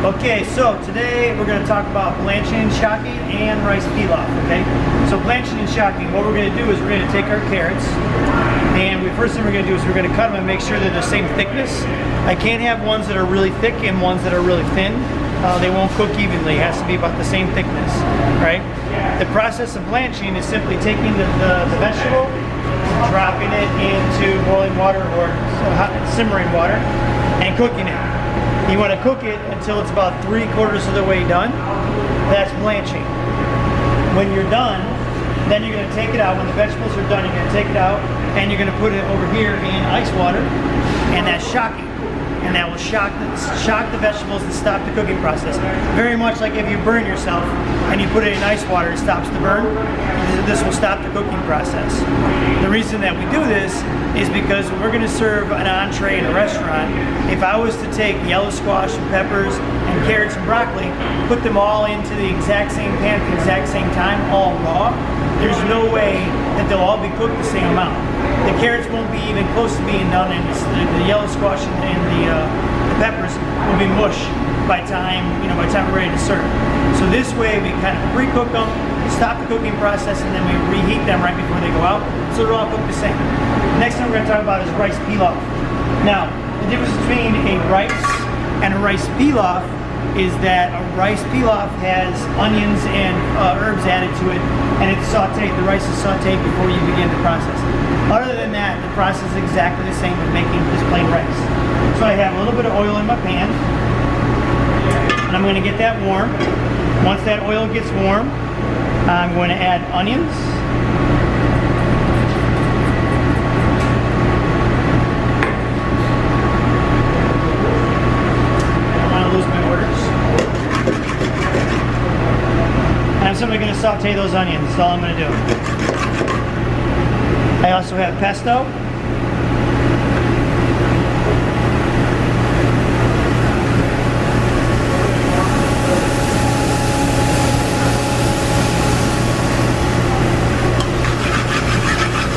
Okay, so today we're going to talk about blanching, shocking, and rice pilaf, okay? So blanching and shocking, what we're going to do is we're going to take our carrots, and the first thing we're going to do is we're going to cut them and make sure they're the same thickness. I can't have ones that are really thick and ones that are really thin. They won't cook evenly. It has to be about the same thickness, right? The process of blanching is simply taking the vegetable, dropping it into boiling water or hot, simmering water, and cooking it. You want to cook it until it's about 3/4 of the way done. That's blanching. When you're done, then you're going to take it out. When the vegetables are done, you're going to take it out and you're going to put it over here in ice water, and that's shocking. And that will shock the vegetables and stop the cooking process. Very much like if you burn yourself and you put it in ice water, it stops the burn. This will stop the cooking process. The reason that we do this is because when we're going to serve an entree in a restaurant, if I was to take yellow squash and peppers and carrots and broccoli, put them all into the exact same pan at the exact same time, all raw, there's no way that they'll all be cooked the same amount. The carrots won't be even close to being done, and the yellow squash and the peppers will be mush by time we're ready to serve. So this way we kind of pre-cook them, stop the cooking process, and then we reheat them right before they go out, so they're all cooked the same. Next thing we're going to talk about is rice pilaf. Now, the difference between a rice and a rice pilaf is that a rice pilaf has onions and herbs added to it, and it's sauteed. The rice is sauteed before you begin the process. Other than that, the process is exactly the same as making just plain rice. So I have a little bit of oil in my pan, and I'm going to get that warm. Once that oil gets warm, I'm going to add onions. I don't want to lose my orders. And I'm simply going to saute those onions. That's all I'm going to do. I also have pesto.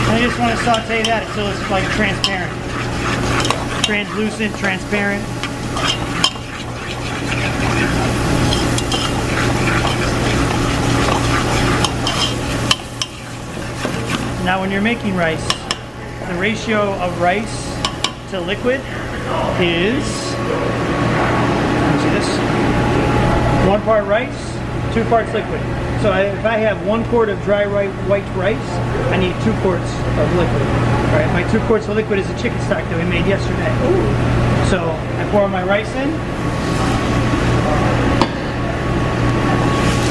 I just want to saute that until it's like transparent. Translucent, transparent. Now when you're making rice, the ratio of rice to liquid is, see this? 1 part rice, 2 parts liquid. So if I have 1 quart of dry white rice, I need 2 quarts of liquid. All right, my 2 quarts of liquid is a chicken stock that we made yesterday. Ooh. So I pour my rice in,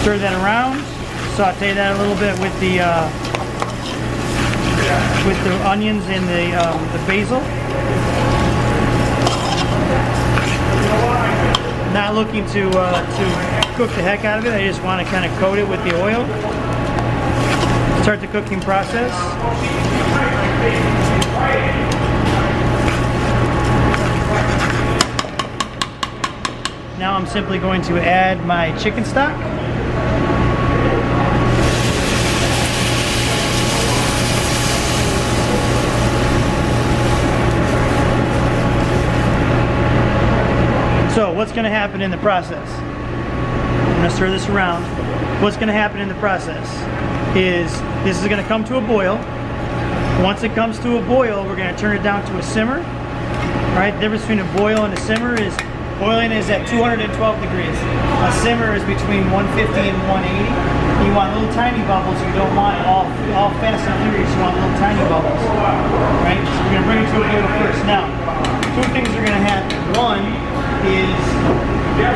stir that around, saute that a little bit with the onions and the basil. Not looking to cook the heck out of it. I just want to kind of coat it with the oil. Start the cooking process. Now I'm simply going to add my chicken stock. So what's going to happen in the process? I'm going to stir this around. What's going to happen in the process is this is going to come to a boil. Once it comes to a boil, we're going to turn it down to a simmer. All right, the difference between a boil and a simmer is boiling is at 212 degrees. A simmer is between 150 and 180. You want little tiny bubbles. You don't want it all fast and furious. You want little tiny bubbles. Right? So we're going to bring it to a boil first. Now, 2 things are going to happen. One is the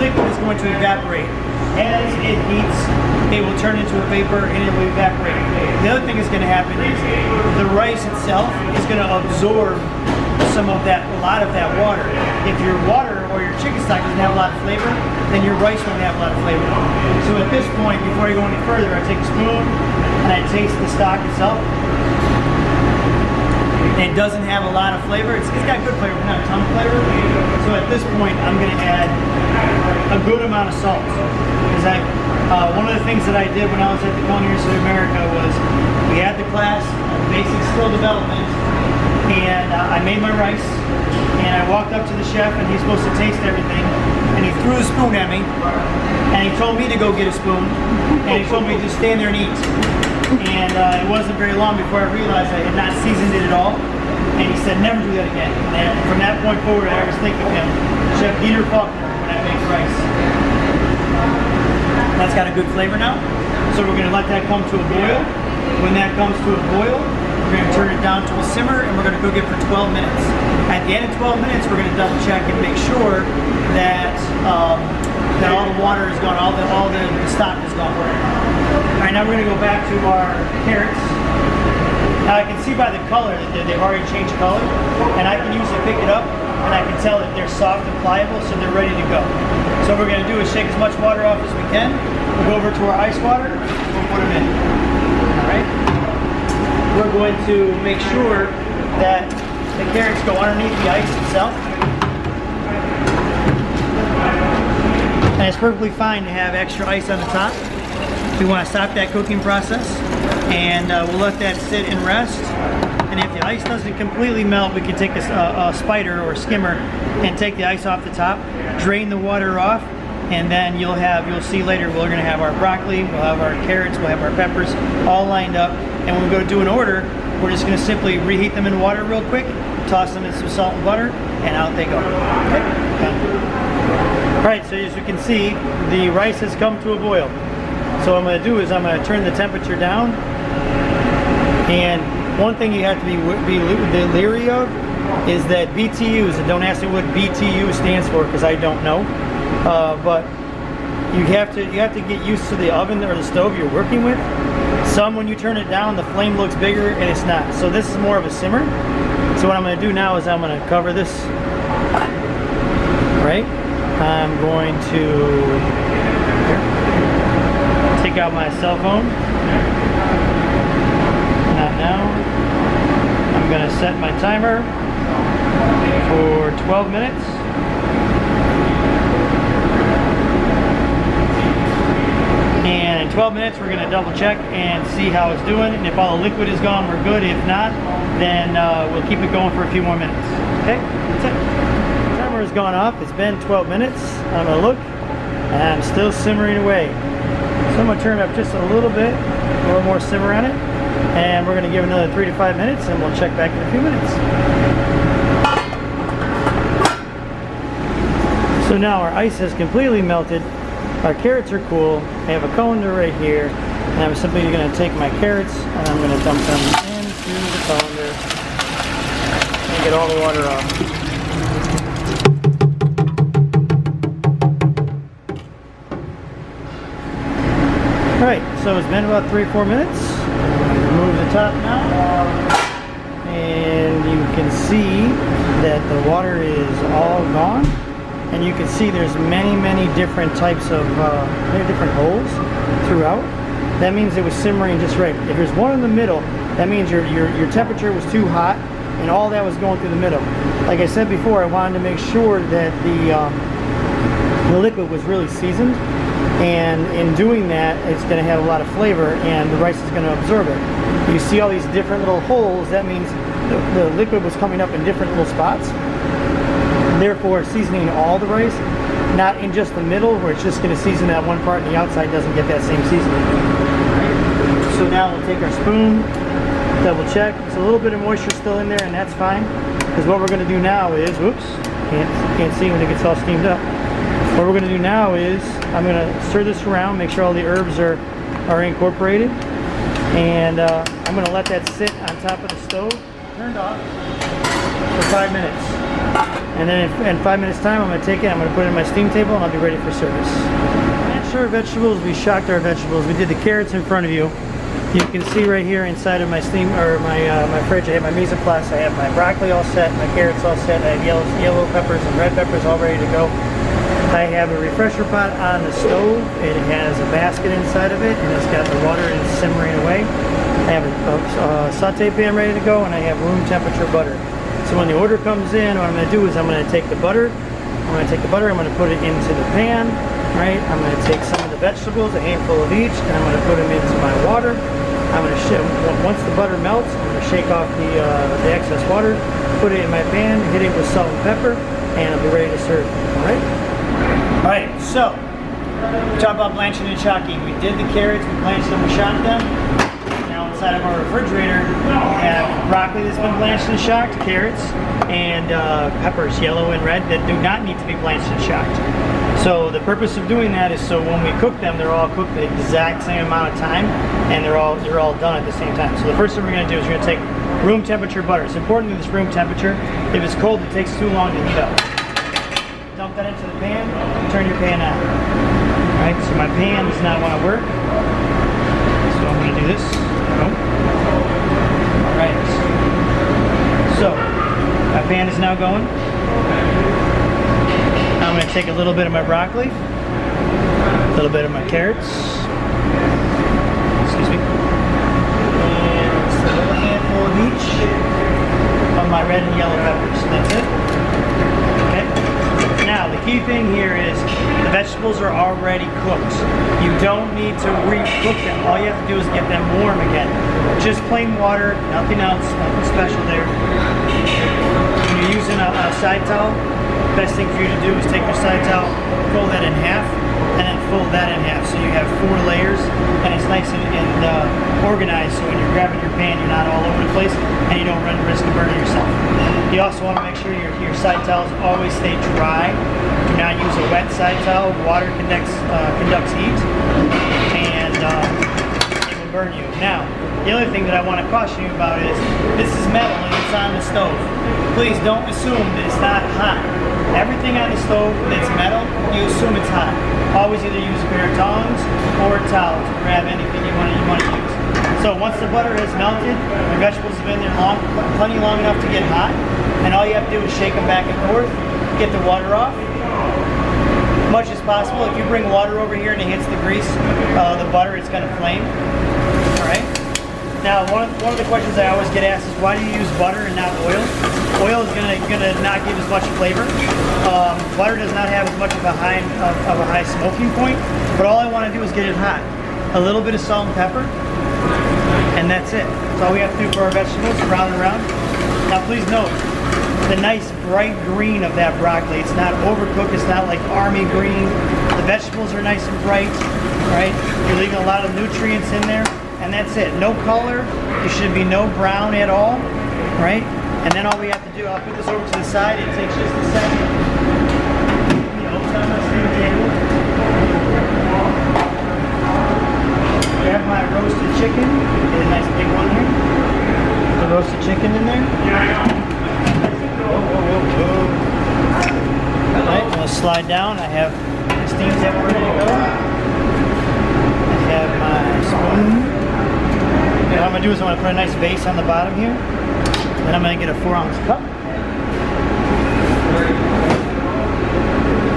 liquid is going to evaporate. As it heats, it will turn into a vapor and it will evaporate. The other thing that's going to happen is the rice itself is going to absorb a lot of that water. If your water or your chicken stock doesn't have a lot of flavor, then your rice won't have a lot of flavor. So at this point, before I go any further, I take a spoon and I taste the stock itself. And it doesn't have a lot of flavor. It's got good flavor, but not a ton of flavor. So at this point, I'm going to add a good amount of salt. Because one of the things that I did when I was at the Culinary University of America was we had the class on basic skill development, and I made my rice, and I walked up to the chef, and he's supposed to taste everything, and he threw a spoon at me, and he told me to go get a spoon, and he told me to just stand there and eat. And it wasn't very long before I realized I had not seasoned it at all, and he said never do that again. And from that point forward, I always think of him, Chef Peter Faulkner, when I make rice. That's got a good flavor now, so we're going to let that come to a boil. When that comes to a boil, we're going to turn it down to a simmer, and we're going to cook it for 12 minutes. At the end of 12 minutes, we're going to double check and make sure that that all the water is gone, all the stock is gone. All right, now we're going to go back to our carrots. Now I can see by the color that they've already changed color, and I can usually pick it up, and I can tell that they're soft and pliable, so they're ready to go. So what we're going to do is shake as much water off as we can. We'll go over to our ice water, we'll put them in. All right. We're going to make sure that the carrots go underneath the ice itself. And it's perfectly fine to have extra ice on the top. We want to stop that cooking process, and we'll let that sit and rest. And if the ice doesn't completely melt, we can take a spider or a skimmer and take the ice off the top, drain the water off, and then you'll see later we're going to have our broccoli, we'll have our carrots, we'll have our peppers all lined up. And when we go to do an order, we're just going to simply reheat them in water real quick, toss them in some salt and butter, and out they go. Okay? Alright, so as you can see, the rice has come to a boil. So what I'm going to do is I'm going to turn the temperature down. And one thing you have to be leery of is that BTUs, and don't ask me what BTU stands for because I don't know, but you have to get used to the oven or the stove you're working with. Some, when you turn it down, the flame looks bigger, and it's not. So this is more of a simmer. So what I'm going to do now is I'm going to cover this. Right? I'm going to take out my cell phone. Not now. I'm going to set my timer for 12 minutes. And in 12 minutes, we're going to double check and see how it's doing. And if all the liquid is gone, we're good. If not, then we'll keep it going for a few more minutes. Okay, that's it. The timer has gone off. It's been 12 minutes. I'm going to look, and I'm still simmering away. So I'm going to turn it up just a little bit, a little more simmer on it. And we're going to give it another 3 to 5 minutes, and we'll check back in a few minutes. So now our ice has completely melted. Our carrots are cool. I have a colander right here, and I'm simply going to take my carrots and I'm going to dump them into the colander and get all the water off. Alright, so it's been about 3 or 4 minutes. Remove the top now, and you can see that the water is all gone. And you can see there's many different types of different holes throughout. That means it was simmering just right. If there's one in the middle, that means your temperature was too hot, and all that was going through the middle. Like I said before, I wanted to make sure that the liquid was really seasoned, and in doing that, it's going to have a lot of flavor, and the rice is going to absorb it. You see all these different little holes. That means the liquid was coming up in different little spots. Therefore, seasoning all the rice, not in just the middle where it's just going to season that one part and the outside doesn't get that same seasoning. So now we'll take our spoon, double check. There's a little bit of moisture still in there, and that's fine. Because what we're going to do now is, whoops, can't see when it gets all steamed up. What we're going to do now is I'm going to stir this around, make sure all the herbs are incorporated, and I'm going to let that sit on top of the stove, turned off, for 5 minutes. And then in 5 minutes time, I'm going to take it, I'm going to put it in my steam table, and I'll be ready for service. Blanched our vegetables, we shocked our vegetables. We did the carrots in front of you. You can see right here inside of my steam, or my fridge, I have my mise en place. I have my broccoli all set, my carrots all set. I have yellow peppers and red peppers all ready to go. I have a refresher pot on the stove. It has a basket inside of it, and it's got the water and it's simmering away. I have a saute pan ready to go, and I have room temperature butter. So when the order comes in, what I'm going to do is I'm going to take the butter. I'm going to put it into the pan, right? I'm going to take some of the vegetables, a handful of each, and I'm going to put them into my water. Once the butter melts, I'm going to shake off the excess water, put it in my pan, hit it with salt and pepper, and I'll be ready to serve. Alright? Alright, so, we talked about blanching and shocking. We did the carrots, we blanched them, we shocked them. Now inside of our refrigerator, we have broccoli that's been blanched and shocked, carrots, and peppers, yellow and red, that do not need to be blanched and shocked. So the purpose of doing that is so when we cook them, they're all cooked the exact same amount of time, and they're all done at the same time. So the first thing we're going to do is we're going to take room temperature butter. It's important that it's room temperature. If it's cold, it takes too long to heat up. Dump that into the pan, turn your pan on. Alright, so my pan does not want to work. So I'm going to do this. Alright. So, my pan is now going. I'm going to take a little bit of my broccoli, a little bit of my carrots, excuse me, and just a little handful of each of my red and yellow peppers. That's it. Okay. Now, the key thing here is the vegetables are already cooked. You don't need to re-cook them. All you have to do is get them warm again. Just plain water, nothing else, nothing special there. When you're using a side towel, best thing for you to do is take your side towel, fold that in half, and then fold that in half. So you have 4 layers, and it's nice and organized, so when you're grabbing your pan, you're not all over the place, and you don't run the risk of burning yourself. You also want to make sure your side towels always stay dry. Do not use a wet side towel. Water conducts heat, and it will burn you. Now, the other thing that I want to caution you about is, this is metal and it's on the stove. Please don't assume that it's not hot. Everything on the stove that's metal, you assume it's hot. Always either use a pair of tongs or a towel to grab anything you want to use. So once the butter has melted, the vegetables have been there plenty long enough to get hot, and all you have to do is shake them back and forth, get the water off, much as possible. If you bring water over here and it hits the grease, the butter, it's going to flame. All right. Now, one of the questions I always get asked is, why do you use butter and not oil? Oil is gonna not give as much flavor. Butter does not have as much of a high smoking point, but all I want to do is get it hot. A little bit of salt and pepper, and that's it. That's all we have to do for our vegetables, brown and round. Now, please note the nice bright green of that broccoli. It's not overcooked. It's not like army green. The vegetables are nice and bright. Right? You're leaving a lot of nutrients in there. And that's it. No color. There should be no brown at all, right? And then all we have to do, I'll put this over to the side. It takes just a second. Time on the table. Grab my roasted chicken. Get a nice big one here. Put the roasted chicken in there. Whoa. All right, I'm gonna slide down. I have the steam table ready to go. I have my spoon. What I'm going to do is I'm going to put a nice base on the bottom here. Then I'm going to get a 4-ounce cup.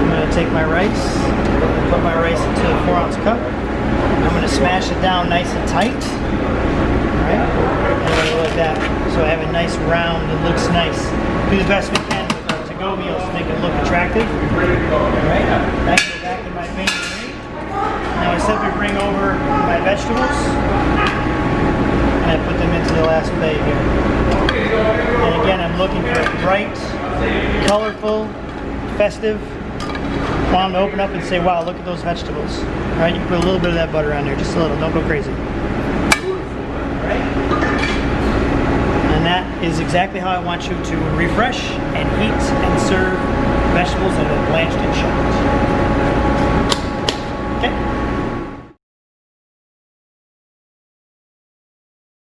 I'm going to take my rice, put my rice into a 4-ounce cup. I'm going to smash it down nice and tight. Alright? And I'm going to go like that. So I have a nice round that looks nice. Do the best we can with to-go meals to make it look attractive. Alright? I go back in my baking. Now I simply bring over my vegetables. And I put them into the last bay here. And again, I'm looking for bright, colorful, festive. I want them to open up and say, wow, look at those vegetables. All right, you can put a little bit of that butter on there, just a little, don't go crazy. Right? And that is exactly how I want you to refresh and heat and serve vegetables that are blanched and shocked.